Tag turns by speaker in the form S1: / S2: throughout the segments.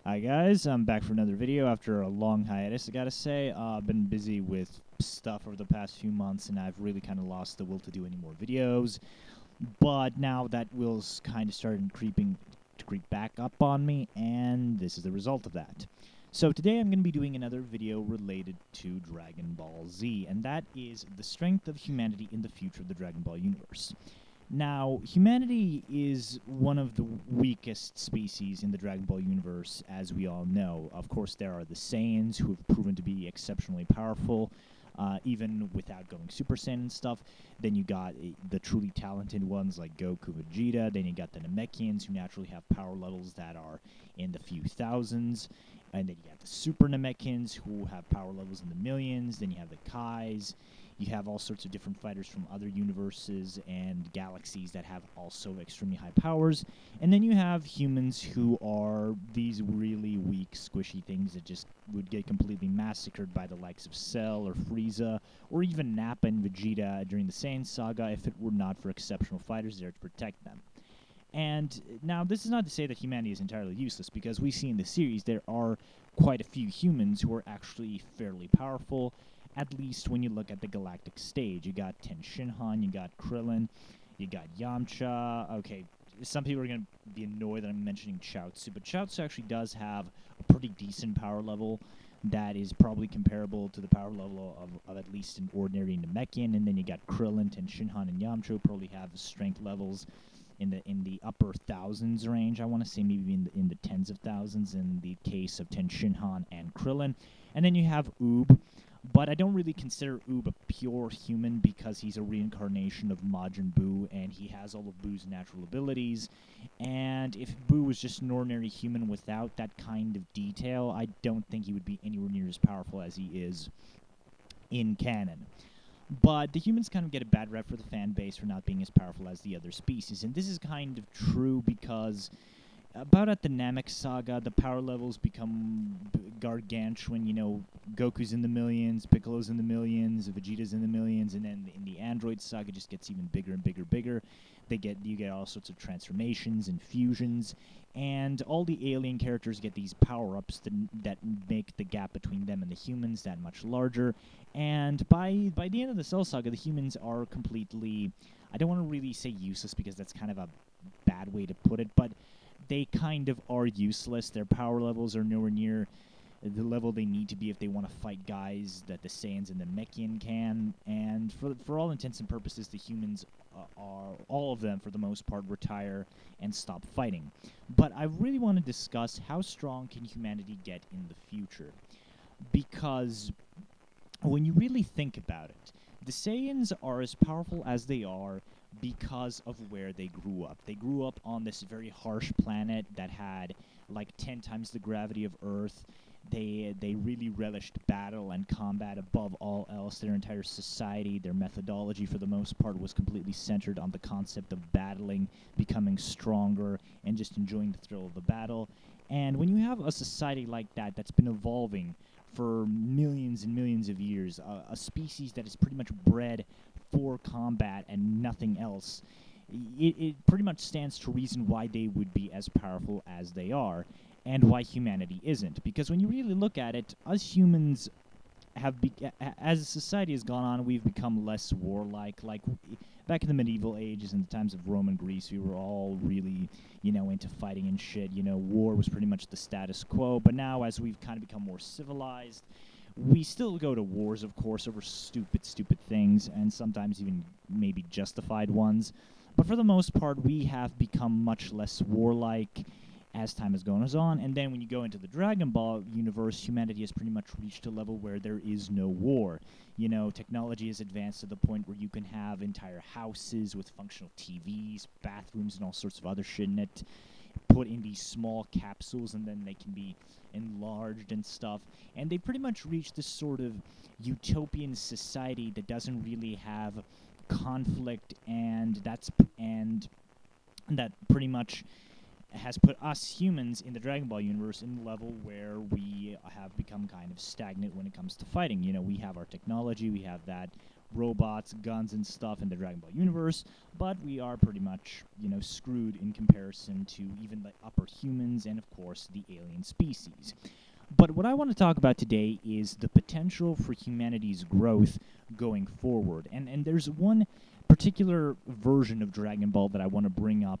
S1: Hi guys, I'm back for another video after a long hiatus. I gotta say, I've been busy with stuff over the past few months, and I've really kind of lost the will to do any more videos. But now that will's kind of started to creep back up on me, and this is the result of that. So today I'm going to be doing another video related to Dragon Ball Z, and that is the strength of humanity in the future of the Dragon Ball universe. Now, humanity is one of the weakest species in the Dragon Ball universe, as we all know. Of course, there are the Saiyans, who have proven to be exceptionally powerful, even without going Super Saiyan and stuff. Then you got the truly talented ones like Goku, Vegeta. Then you got the Namekians, who naturally have power levels that are in the few thousands. And then you got the Super Namekians, who have power levels in the millions. Then you have the Kais. You have all sorts of different fighters from other universes and galaxies that have also extremely high powers. And then you have humans who are these really weak, squishy things that just would get completely massacred by the likes of Cell or Frieza, or even Nappa and Vegeta during the Saiyan saga if it were not for exceptional fighters there to protect them. And now, this is not to say that humanity is entirely useless, because we see in the series there are quite a few humans who are actually fairly powerful, at least when you look at the galactic stage. You got Ten Shinhan, you got Krillin, you got Yamcha. Okay, some people are going to be annoyed that I'm mentioning Chaozu, but Chaozu actually does have a pretty decent power level that is probably comparable to the power level of at least an ordinary Namekian. And then you got Krillin, Ten Shinhan, and Yamcha who probably have strength levels in the upper thousands range. I want to say maybe in the tens of thousands in the case of Ten Shinhan and Krillin. And then you have Oob, but I don't really consider Oob a pure human because he's a reincarnation of Majin Buu, and he has all of Buu's natural abilities. And if Buu was just an ordinary human without that kind of detail, I don't think he would be anywhere near as powerful as he is in canon. But the humans kind of get a bad rep for the fan base for not being as powerful as the other species, and this is kind of true because about at the Namek saga, the power levels become gargantuan. You know, Goku's in the millions, Piccolo's in the millions, Vegeta's in the millions, and then in the Android saga, it just gets even bigger and bigger. You get all sorts of transformations and fusions, and all the alien characters get these power-ups that make the gap between them and the humans that much larger. And by the end of the Cell saga, the humans are completely, I don't want to really say useless because that's kind of a bad way to put it, but they kind of are useless. Their power levels are nowhere near the level they need to be if they want to fight guys that the Saiyans and the Mekian can. And for all intents and purposes, the humans are, all of them for the most part, retire and stop fighting. But I really want to discuss how strong can humanity get in the future, because when you really think about it, the Saiyans are as powerful as they are because of where they grew up. They grew up on this very harsh planet that had like 10 times the gravity of Earth. They really relished battle and combat above all else. Their entire society, their methodology for the most part, was completely centered on the concept of battling, becoming stronger, and just enjoying the thrill of the battle. And when you have a society like that that's been evolving for millions and millions of years, a species that is pretty much bred for combat and nothing else, it pretty much stands to reason why they would be as powerful as they are, and why humanity isn't. Because when you really look at it, us humans as society has gone on, we've become less warlike. Like back in the medieval ages, in the times of Rome and Greece, we were all really, into fighting and shit. War was pretty much the status quo. But now, as we've kind of become more civilized, we still go to wars, of course, over stupid things, and sometimes even maybe justified ones. But for the most part, we have become much less warlike as time has gone on. And then when you go into the Dragon Ball universe, humanity has pretty much reached a level where there is no war. Technology has advanced to the point where you can have entire houses with functional TVs, bathrooms, and all sorts of other shit in it, put in these small capsules, and then they can be enlarged and stuff. And they pretty much reached this sort of utopian society that doesn't really have conflict, and that pretty much has put us humans in the Dragon Ball universe in a level where we have become kind of stagnant when it comes to fighting. We have our technology, we have that robots, guns, and stuff in the Dragon Ball universe, but we are pretty much, screwed in comparison to even the upper humans and, of course, the alien species. But what I want to talk about today is the potential for humanity's growth going forward. And there's one particular version of Dragon Ball that I want to bring up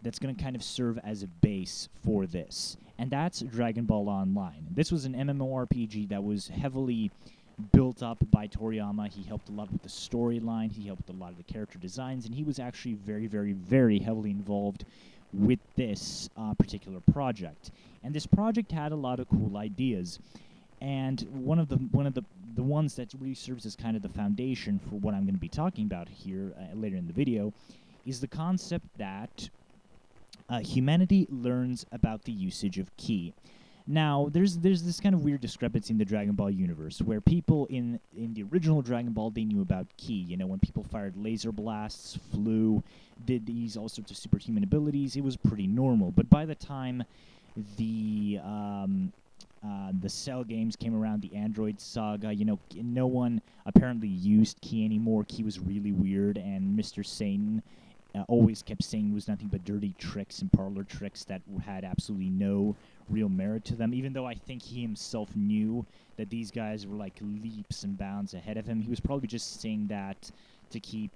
S1: that's going to kind of serve as a base for this, and that's Dragon Ball Online. This was an MMORPG that was heavily built up by Toriyama. He helped a lot with the storyline, he helped a lot of the character designs, and he was actually very, very, very heavily involved with this particular project. And this project had a lot of cool ideas. And one of the ones that really serves as kind of the foundation for what I'm going to be talking about here later in the video is the concept that humanity learns about the usage of ki. Now, there's this kind of weird discrepancy in the Dragon Ball universe where people in the original Dragon Ball, they knew about ki. When people fired laser blasts, flew, did these all sorts of superhuman abilities, it was pretty normal. But by the time the Cell games came around, the Android saga, no one apparently used ki anymore. Ki was really weird, and Mr. Satan always kept saying it was nothing but dirty tricks and parlor tricks that had absolutely no real merit to them, even though I think he himself knew that these guys were like leaps and bounds ahead of him. He was probably just saying that to keep,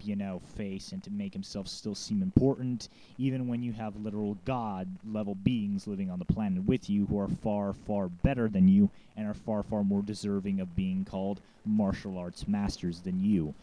S1: face and to make himself still seem important, even when you have literal god-level beings living on the planet with you who are far, far better than you and are far, far more deserving of being called martial arts masters than you.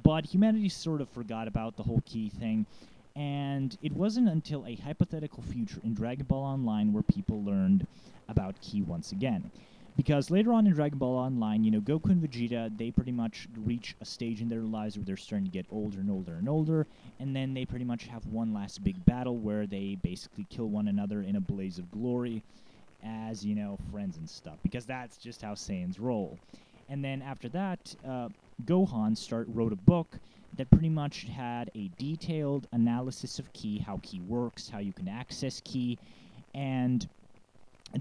S1: But humanity sort of forgot about the whole ki thing, and it wasn't until a hypothetical future in Dragon Ball Online where people learned about ki once again. Because later on in Dragon Ball Online, Goku and Vegeta, they pretty much reach a stage in their lives where they're starting to get older and older and older, and then they pretty much have one last big battle where they basically kill one another in a blaze of glory as, friends and stuff, because that's just how Saiyans roll. And then after that, Gohan wrote a book that pretty much had a detailed analysis of ki, how ki works, how you can access ki, and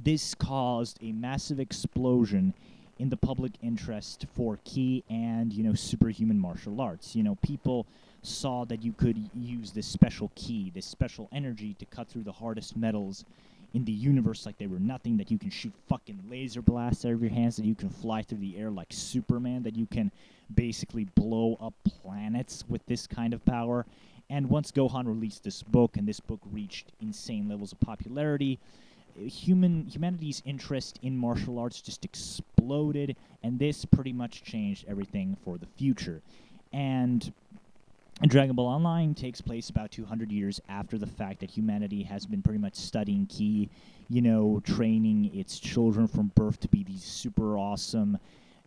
S1: this caused a massive explosion in the public interest for ki and, superhuman martial arts. People saw that you could use this special ki, this special energy to cut through the hardest metals in the universe like they were nothing, that you can shoot fucking laser blasts out of your hands, that you can fly through the air like Superman, that you can basically blow up planets with this kind of power. And once Gohan released this book, and this book reached insane levels of popularity, humanity's interest in martial arts just exploded, and this pretty much changed everything for the future. And Dragon Ball Online takes place about 200 years after the fact that humanity has been pretty much studying ki, training its children from birth to be these super awesome,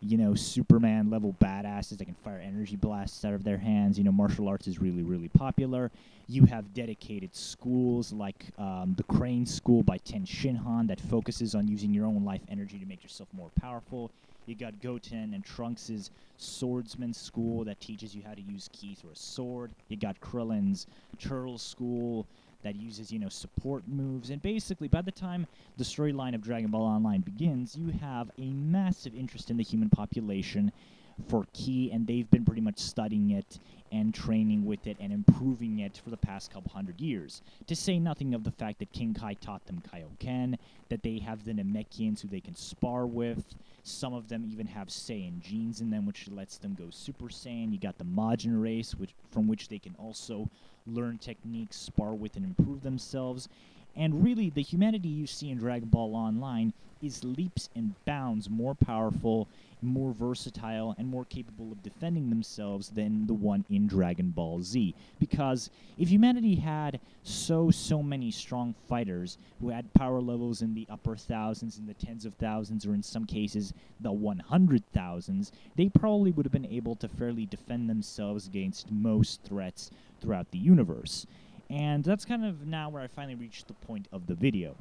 S1: Superman-level badasses that can fire energy blasts out of their hands. Martial arts is really, really popular. You have dedicated schools like the Crane School by Ten Shinhan that focuses on using your own life energy to make yourself more powerful. You got Goten and Trunks' Swordsman School that teaches you how to use ki through a sword. You got Krillin's Turtle School that uses, support moves. And basically, by the time the storyline of Dragon Ball Online begins, you have a massive interest in the human population for ki, and they've been pretty much studying it and training with it and improving it for the past couple hundred years. To say nothing of the fact that King Kai taught them Kaioken, that they have the Namekians who they can spar with. Some of them even have Saiyan genes in them, which lets them go Super Saiyan. You got the Majin race, from which they can also learn techniques, spar with, and improve themselves. And really, the humanity you see in Dragon Ball Online is leaps and bounds more powerful, more versatile, and more capable of defending themselves than the one in Dragon Ball Z. Because if humanity had so many strong fighters who had power levels in the upper thousands, in the tens of thousands, or in some cases the 100,000s, they probably would have been able to fairly defend themselves against most threats throughout the universe. And that's kind of now where I finally reached the point of the video.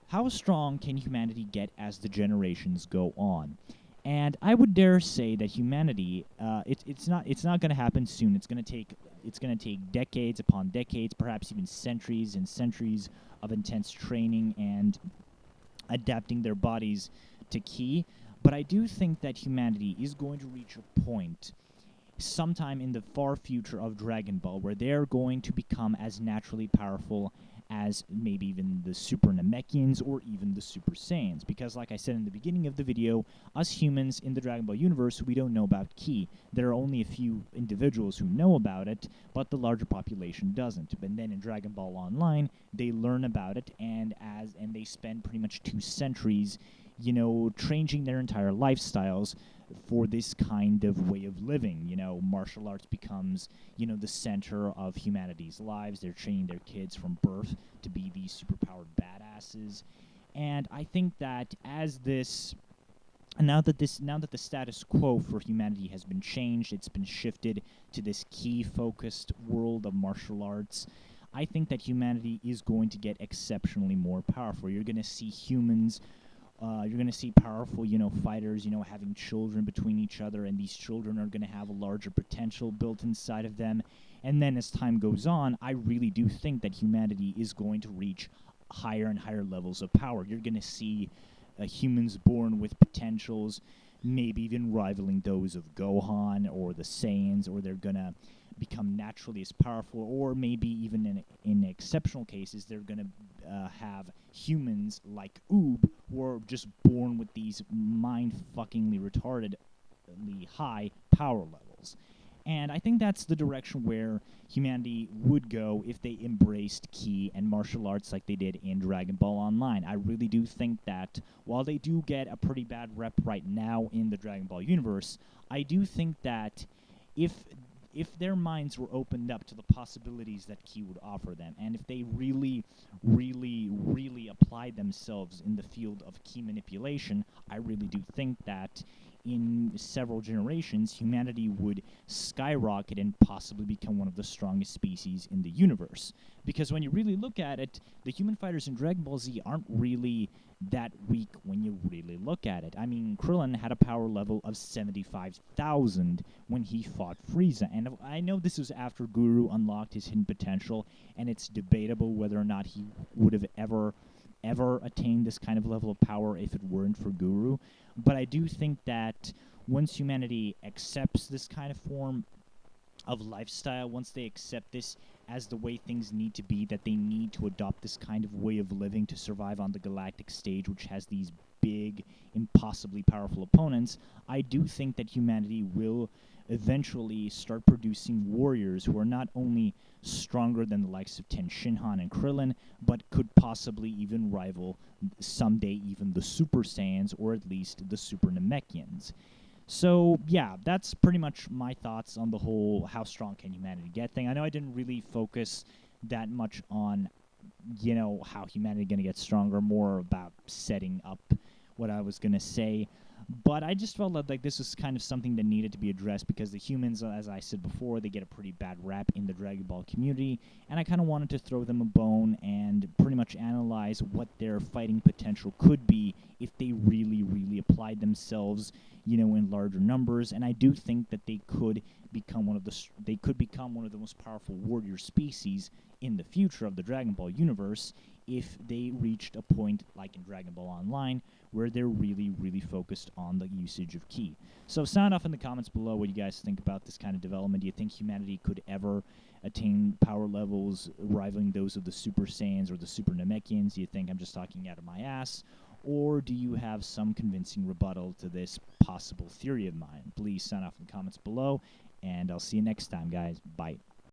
S1: How strong can humanity get as the generations go on? And I would dare say that humanity, it's not going to happen soon. It's going to take decades upon decades, perhaps even centuries and centuries of intense training and adapting their bodies to ki. But I do think that humanity is going to reach a point sometime in the far future of Dragon Ball, where they're going to become as naturally powerful as maybe even the Super Namekians or even the Super Saiyans. Because like I said in the beginning of the video, us humans in the Dragon Ball universe, we don't know about Ki. There are only a few individuals who know about it, but the larger population doesn't. But then in Dragon Ball Online, they learn about it, and they spend pretty much 2 centuries, you know, changing their entire lifestyles for this kind of way of living. You know, martial arts becomes, you know, the center of humanity's lives. They're training their kids from birth to be these superpowered badasses. And I think that now that the status quo for humanity has been changed, it's been shifted to this Ki-focused world of martial arts, I think that humanity is going to get exceptionally more powerful. You're going to see humans, you're going to see powerful, you know, fighters, you know, having children between each other, and these children are going to have a larger potential built inside of them. And then as time goes on, I really do think that humanity is going to reach higher and higher levels of power. You're going to see humans born with potentials, maybe even rivaling those of Gohan or the Saiyans, or they're going to become naturally as powerful, or maybe even in exceptional cases, they're going to have humans like Oob, who are just born with these mind-fuckingly retardedly high power levels. And I think that's the direction where humanity would go if they embraced Ki and martial arts like they did in Dragon Ball Online. I really do think that while they do get a pretty bad rep right now in the Dragon Ball universe, I do think that if their minds were opened up to the possibilities that Ki would offer them, and if they really, really, really applied themselves in the field of Ki manipulation, I really do think that in several generations, humanity would skyrocket and possibly become one of the strongest species in the universe. Because when you really look at it, the human fighters in Dragon Ball Z aren't really that weak when you really look at it. I mean, Krillin had a power level of 75,000 when he fought Frieza, and I know this was after Guru unlocked his hidden potential, and it's debatable whether or not he would have ever attained this kind of level of power if it weren't for Guru. But I do think that once humanity accepts this kind of form of lifestyle, once they accept this as the way things need to be, that they need to adopt this kind of way of living to survive on the galactic stage, which has these big, impossibly powerful opponents, I do think that humanity will eventually start producing warriors who are not only stronger than the likes of Ten Shinhan and Krillin, but could possibly even rival someday even the Super Saiyans, or at least the Super Namekians. So, yeah, that's pretty much my thoughts on the whole how strong can humanity get thing. I know I didn't really focus that much on, you know, how humanity going to get stronger, more about setting up what I was going to say. But I just felt like this was kind of something that needed to be addressed, because the humans, as I said before, they get a pretty bad rap in the Dragon Ball community, and I kind of wanted to throw them a bone and pretty much analyze what their fighting potential could be if they really, really applied themselves, you know, in larger numbers. And I do think that they could become one of the most powerful warrior species in the future of the Dragon Ball universe if they reached a point like in Dragon Ball Online where they're really, really focused on the usage of Ki. So sound off in the comments below what you guys think about this kind of development. Do you think humanity could ever attain power levels rivaling those of the Super Saiyans or the Super Namekians? Do you think I'm just talking out of my ass? Or do you have some convincing rebuttal to this possible theory of mine? Please sound off in the comments below, and I'll see you next time, guys. Bye.